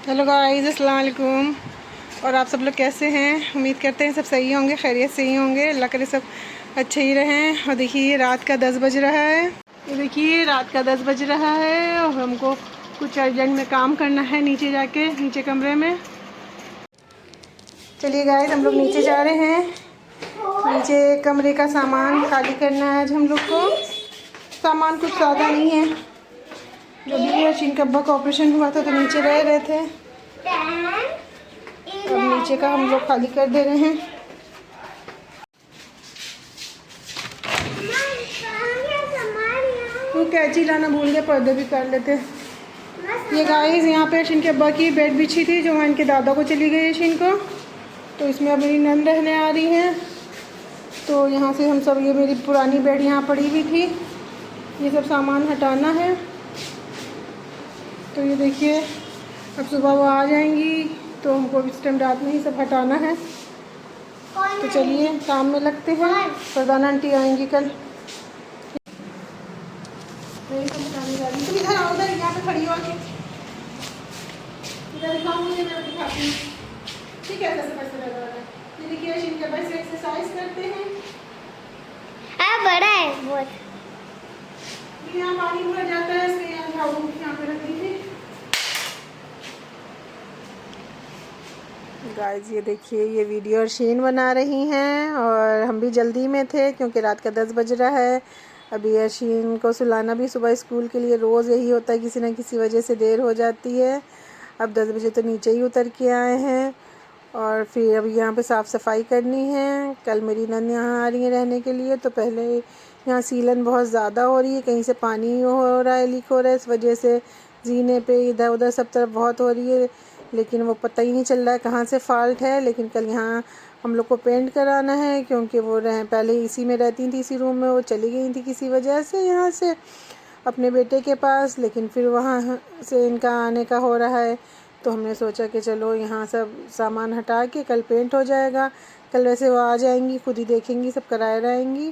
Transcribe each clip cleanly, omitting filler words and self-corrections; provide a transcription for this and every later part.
Hello guys, अस्सलाम वालेकुम। और आप सब लोग कैसे हैं? उम्मीद करते हैं सब सही होंगे, खैरियत से ही होंगे। अल्लाह करे सब अच्छे ही रहें। और देखिए रात का 10 बज रहा है। ये देखिए रात का 10 बज रहा है और हमको कुछ अर्जेंट में काम करना है नीचे जाके, नीचे कमरे में। चलिए गाइस, हम लोग नीचे जा रहे हैं। नीचे कमरे का सामान खाली करना है आज हम लोग को। सामान कुछ ज़्यादा नहीं है। जब भी अशीन के अब्बा का ऑपरेशन हुआ था तो नीचे रह रहे थे। अब नीचे का हम लोग खाली कर दे रहे हैं। वो कैंची लाना भूल गए, पर्दे भी कर लेते। ये गाइस यहाँ पे अशीन के अब्बा की बेड बिछी थी जो वहाँ इनके दादा को चली गई अशीन को, तो इसमें अब मेरी नंद रहने आ रही है। तो यहाँ से हम सब, ये मेरी पुरानी बेड यहाँ पड़ी हुई थी, ये सब सामान हटाना है। तो ये देखिए अब सुबह वो आ जाएंगी तो हमको इस टाइम रात में ही सब हटाना है। तो चलिए काम में लगते हैं। प्रधान आंटी आएंगी कल। तुम इधर आओ, उधर यहाँ पे खड़ी हो आके इधर दिखाओ मुझे, मैं दिखाती हूँ। ठीक है, कैसे लगा रहा है। ये देखिए अशीन के बस एक्सरसाइज करते हैं। बड़ा है बहुत। यहाँ पानी भर जाता है इसलिए यहाँ झाड़ू यहाँ पे रख दी थी। गाइस ये देखिए ये वीडियो अशीन बना रही हैं और हम भी जल्दी में थे क्योंकि रात का 10 बज रहा है। अभी अशीन को सुलाना भी सुबह स्कूल के लिए रोज़ यही होता है, किसी न किसी वजह से देर हो जाती है। अब 10 बजे तो नीचे ही उतर के आए हैं और फिर अभी यहाँ पे साफ़ सफाई करनी है। कल मेरी नन्द यहाँ आ रही है रहने के लिए, तो पहले यहाँ सीलन बहुत ज़्यादा हो रही है, कहीं से पानी हो रहा है, लीक हो रहा है, इस वजह से जीने पे इधर उधर सब तरफ बहुत हो रही है, लेकिन वो पता ही नहीं चल रहा है कहाँ से फ़ॉल्ट है। लेकिन कल यहाँ हम लोग को पेंट कराना है क्योंकि वो पहले इसी में रहती थी, इसी रूम में। वो चली गई थी किसी वजह से यहाँ से अपने बेटे के पास, लेकिन फिर वहाँ से इनका आने का हो रहा है, तो हमने सोचा कि चलो यहाँ सब सामान हटा के कल पेंट हो जाएगा। कल वैसे वो आ जाएंगी, खुद ही देखेंगी, सब कराए रहेंगी।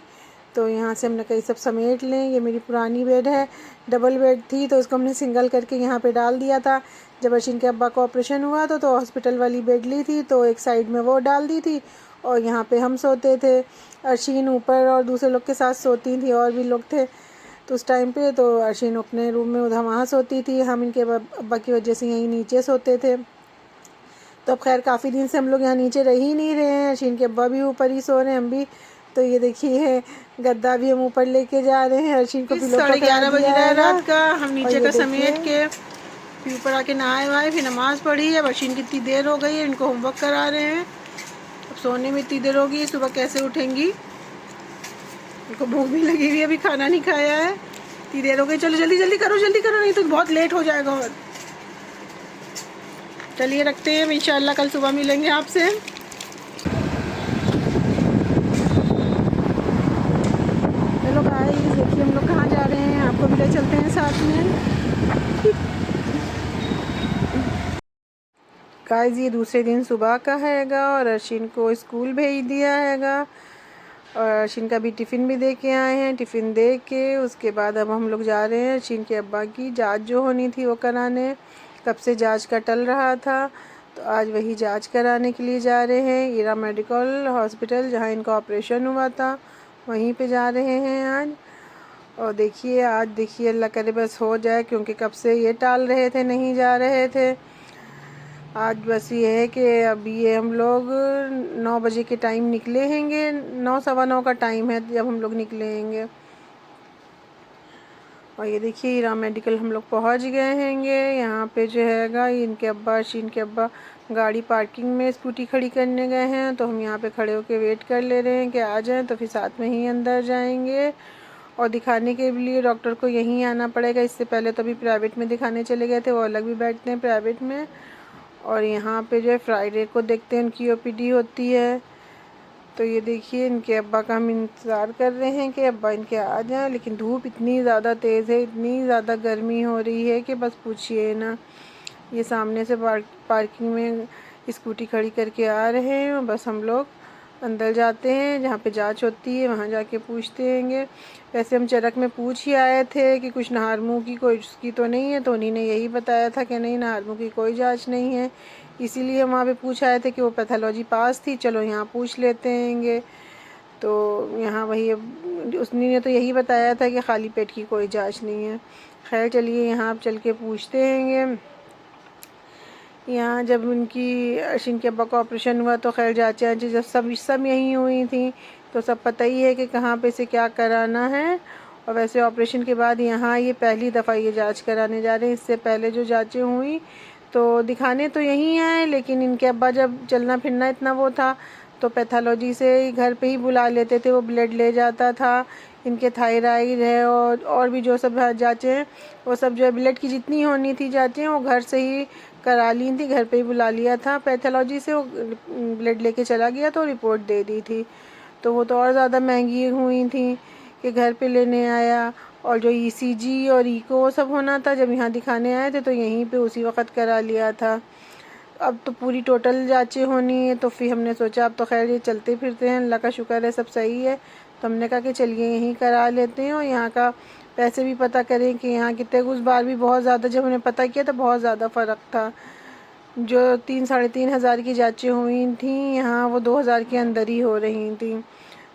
तो यहाँ से हमने कहीं सब समेट लें। ये मेरी पुरानी बेड है, डबल बेड थी तो उसको हमने सिंगल करके यहाँ पे डाल दिया था। जब अशीन के अब्बा का ऑपरेशन हुआ तो हॉस्पिटल वाली बेड ली थी, तो एक साइड में वो डाल दी थी और यहाँ पे हम सोते थे। अशीन ऊपर और दूसरे लोग के साथ सोती थी, और भी लोग थे तो उस टाइम पे। तो अशीन अपने रूम में उधर वहाँ सोती थी, हम इनके अब्बा की वजह से यहीं नीचे सोते थे। तो अब खैर काफ़ी दिन से हम लोग यहाँ नीचे रह ही नहीं रहे हैं, अशीन के अब्बा भी ऊपर ही सो रहे हैं, हम भी। तो ये देखिए गद्दा भी हम ऊपर लेके जा रहे हैं। अशीन को 11:30 बज रहा है रात का। हम नीचे का समेट के फिर ऊपर आके नहाए वाए, फिर नमाज़ पढ़ी। अब अशीन की इतनी देर हो गई है, इनको होमवर्क करा रहे हैं। अब सोने में इतनी देर होगी, सुबह कैसे उठेंगी? इनको भूख भी लगी हुई है, अभी खाना नहीं खाया है, इतनी देर हो गई। चलो जल्दी जल्दी करो नहीं तो बहुत लेट हो जाएगा। और चलिए रखते हैं, इंशाल्लाह कल सुबह मिलेंगे आपसे। चलो गाइस देखिए हम लोग कहाँ जा रहे हैं, आपको भी ले चलते हैं साथ में। गाइस ये दूसरे दिन सुबह का हैगा और अशीन को स्कूल भेज दिया हैगा और अशीन का भी टिफ़िन भी दे के आए हैं। टिफ़िन दे के उसके बाद अब हम लोग जा रहे हैं अशीन के अब्बा की जांच जो होनी थी वो कराने। कब से जांच का टल रहा था, तो आज वही जांच कराने के लिए जा रहे हैं। ईरा मेडिकल हॉस्पिटल जहाँ इनका ऑपरेशन हुआ था वहीं पे जा रहे हैं आज। और देखिए आज देखिए अल्लाह करे बस हो जाए, क्योंकि कब से ये टाल रहे थे, नहीं जा रहे थे। आज बस ये है कि अभी ये हम लोग 9 बजे के टाइम निकले हैंगे, 9 सवा 9 का टाइम है जब हम लोग निकले हैंगे। और ये देखिए हीरा मेडिकल हम लोग पहुंच गए हैंगे। यहाँ पे जो हैगा इनके अब्बा, अशीन के अब्बा गाड़ी पार्किंग में स्कूटी खड़ी करने गए हैं, तो हम यहाँ पे खड़े होकर वेट कर ले रहे हैं कि आ जाएं, तो फिर साथ में ही अंदर जाएंगे। और दिखाने के लिए डॉक्टर को यहीं आना पड़ेगा। इससे पहले तो अभी प्राइवेट में दिखाने चले गए थे, वो अलग भी बैठते हैं प्राइवेट में। और यहाँ पे जो है फ्राइडे को देखते हैं उनकी ओपीडी होती है। तो ये देखिए इनके अब्बा का हम इंतज़ार कर रहे हैं कि अब्बा इनके आ जाएं, लेकिन धूप इतनी ज़्यादा तेज़ है, इतनी ज़्यादा गर्मी हो रही है कि बस पूछिए ना। ये सामने से पार्किंग में स्कूटी खड़ी करके आ रहे हैं, बस हम लोग अंदर जाते हैं जहाँ पे जांच होती है, वहाँ जाके पूछते हैंगे। वैसे हम चरक में पूछ ही आए थे कि कुछ नहार मुँह की कोई उसकी तो नहीं है, तो उन्हीं ने यही बताया था कि नहीं, नहार मुँह की कोई जांच नहीं है। इसीलिए हम वहाँ पे पूछ आए थे कि वो पैथोलॉजी पास थी, चलो यहाँ पूछ लेते हैंगे। तो यहाँ वही उसने ने तो यही बताया था कि खाली पेट की कोई जांच नहीं है। खैर चलिए यहाँ आप चल के पूछते हैंगे। यहाँ जब उनकी अश्विन के अब्बा का ऑपरेशन हुआ तो खैर जांचें जब सब यहीं हुई थी, तो सब पता ही है कि कहाँ पे से क्या कराना है। और वैसे ऑपरेशन के बाद यहाँ ये पहली दफ़ा ये जांच कराने जा रहे हैं। इससे पहले जो जांचें हुई तो दिखाने तो यहीं आए, लेकिन इनके अब्बा जब चलना फिरना इतना वो था तो पैथोलॉजी से घर पे ही बुला लेते थे, वो ब्लड ले जाता था। इनके थायराइड है और भी जो सब जांचें हैं वो सब जो है ब्लड की जितनी होनी थी जांचें वो घर से ही करा ली थी, घर पे ही बुला लिया था पैथोलॉजी से। वो ब्लड लेके चला गया तो रिपोर्ट दे दी थी। तो वो तो और ज़्यादा महंगी हुई थी कि घर पे लेने आया। और जो ईसीजी और इको वो सब होना था जब यहाँ दिखाने आए थे तो यहीं पे उसी वक्त करा लिया था। अब तो पूरी टोटल जांचें होनी है, तो फिर हमने सोचा अब तो खैर ये चलते फिरते हैं, अल्लाह का शुक्र है सब सही है, तो हमने कहा कि चलिए यहीं करा लेते हैं। और यहाँ का पैसे भी पता करें कि यहाँ कितने। उस बार भी बहुत ज़्यादा जब हमने पता किया तो बहुत ज़्यादा फ़र्क था। जो 3-3.5 हज़ार की जांचें हुई थी यहाँ वो 2,000 के अंदर ही हो रही थी।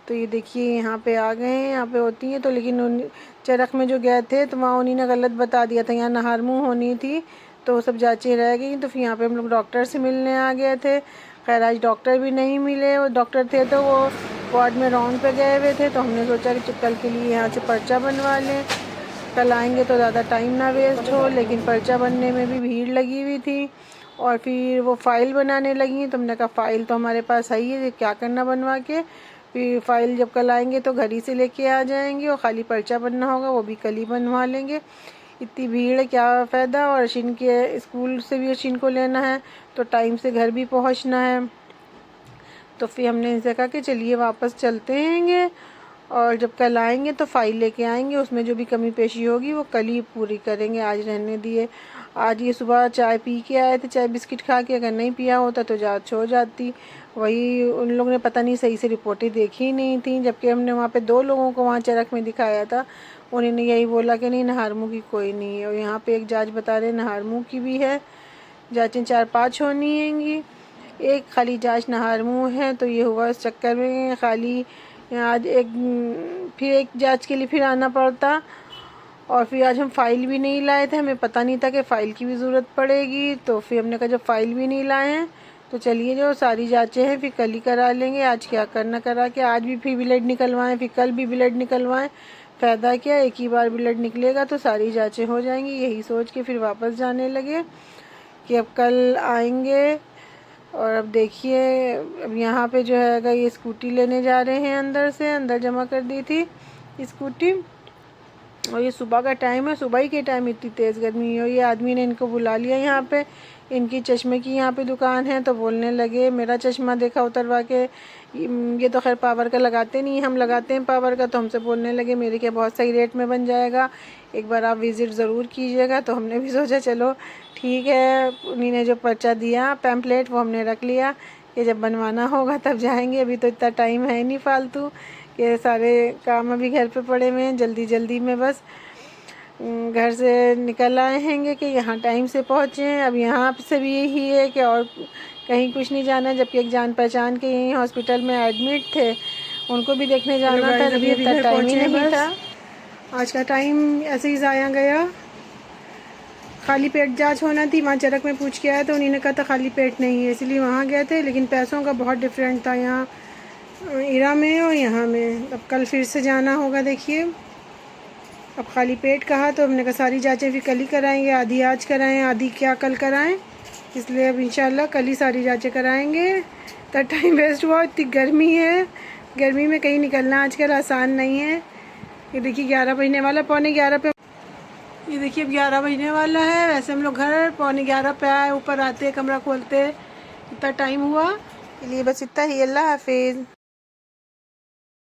तो ये देखिए यहाँ पे आ गए हैं, यहाँ पे होती हैं। तो लेकिन चरख में जो गए थे तो वहाँ उन्हीं ने गलत बता दिया था, यहाँ नहार मुँह होनी थी, तो सब जांचें रह गई। तो फिर यहाँ पे हम लोग डॉक्टर से मिलने आ गए थे। खैर आज डॉक्टर भी नहीं मिले, वो डॉक्टर थे तो वो वार्ड में राउंड पे गए हुए थे। तो हमने सोचा कि कल के लिए यहाँ से पर्चा बनवा लें, कल आएंगे तो ज़्यादा टाइम ना वेस्ट हो। लेकिन पर्चा बनने में भी भीड़ लगी हुई थी और फिर वो फ़ाइल बनाने लगी। तो हमने कहा फ़ाइल तो हमारे पास है ही, क्या करना बनवा के। फिर फ़ाइल जब कल आएंगे तो घर ही से लेके आ जाएंगे और ख़ाली पर्चा बनना होगा वो भी कल ही बनवा लेंगे। इतनी भीड़ है क्या फ़ायदा। और अश्विन के स्कूल से भी अश्विन को लेना है तो टाइम से घर भी पहुंचना है। तो फिर हमने इनसे कहा कि चलिए वापस चलते हैंगे और जब कल आएंगे तो फ़ाइल लेके आएंगे, उसमें जो भी कमी पेशी होगी वो कल ही पूरी करेंगे, आज रहने दिए। आज ये सुबह चाय पी के आए थे, चाय बिस्किट खा के, अगर नहीं पिया होता तो जांच हो जाती। वही उन लोगों ने पता नहीं सही से रिपोर्टें देखी ही नहीं थी, जबकि हमने वहाँ पे 2 लोगों को वहाँ चरक में दिखाया था। उन्होंने यही बोला कि नहीं नहार मुँह की कोई नहीं है। और यहाँ पे एक जांच बता रहे नहार मुँह की भी है, जांचें 4-5 होनी हैंगी, एक खाली जांच नहार मुँह है। तो ये हुआ इस चक्कर में खाली आज फिर एक जांच के लिए फिर आना पड़ता। और फिर आज हम फ़ाइल भी नहीं लाए थे, हमें पता नहीं था कि फ़ाइल की भी ज़रूरत पड़ेगी। तो फिर हमने कहा जब फ़ाइल भी नहीं लाए हैं तो चलिए जो सारी जांचें हैं फिर कल ही करा लेंगे, आज क्या करना करा के। आज भी फिर ब्लड निकलवाएं, फिर कल भी ब्लड निकलवाएं, फ़ायदा क्या, एक ही बार ब्लड निकलेगा तो सारी जांचें हो जाएंगी। यही सोच के फिर वापस जाने लगे कि अब कल आएंगे। और अब देखिए अब यहाँ पे जो है ये स्कूटी लेने जा रहे हैं, अंदर जमा कर दी थी स्कूटी। और ये सुबह का टाइम है, सुबह ही के टाइम इतनी तेज़ गर्मी है। और ये आदमी ने इनको बुला लिया यहाँ पे, इनकी चश्मे की यहाँ पे दुकान है। तो बोलने लगे मेरा चश्मा देखा उतरवा के, ये तो खैर पावर का लगाते नहीं, हम लगाते हैं पावर का। तो हमसे बोलने लगे मेरे क्या बहुत सही रेट में बन जाएगा, एक बार आप विज़िट ज़रूर कीजिएगा। तो हमने भी सोचा चलो ठीक है। उन्हीं ने जो पर्चा दिया पैम्पलेट वो हमने रख लिया कि जब बनवाना होगा तब जाएंगे। अभी तो इतना टाइम है नहीं फालतू कि सारे काम अभी घर पे पड़े हुए हैं, जल्दी जल्दी में बस घर से निकल आए हैंगे कि यहाँ टाइम से पहुँचें। अब यहाँ से भी यही है कि और कहीं कुछ नहीं जाना, जबकि एक जान पहचान के यहीं हॉस्पिटल में एडमिट थे, उनको भी देखने जाना था, लेकिन इतना टाइम ही नहीं था। आज का टाइम ऐसे ही ज़ाया गया। खाली पेट जांच होना थी, वहाँ चरक में पूछ के आया तो उन्होंने कहा था खाली पेट नहीं है, इसलिए वहाँ गए थे। लेकिन पैसों का बहुत डिफरेंट था यहाँ इरा में और यहाँ में। अब कल फिर से जाना होगा। देखिए अब खाली पेट कहा तो हमने कहा सारी जांचें फिर कल ही कराएंगे, आधी आज कराएं आधी क्या कल कराएं। इसलिए अब इंशाल्लाह कल ही सारी जांचें कराएंगे। तो टाइम वेस्ट हुआ, इतनी गर्मी है, गर्मी में कहीं निकलना आजकल आसान नहीं है। ये देखिए 11 बजने वाला, 11:15 पे, ये देखिए अब 11 बजने वाला है। वैसे हम लोग घर 11:15 पे आए, ऊपर आते कमरा खोलते इतना टाइम हुआ। इसलिए बस इतना ही। अल्लाह हाफिज़।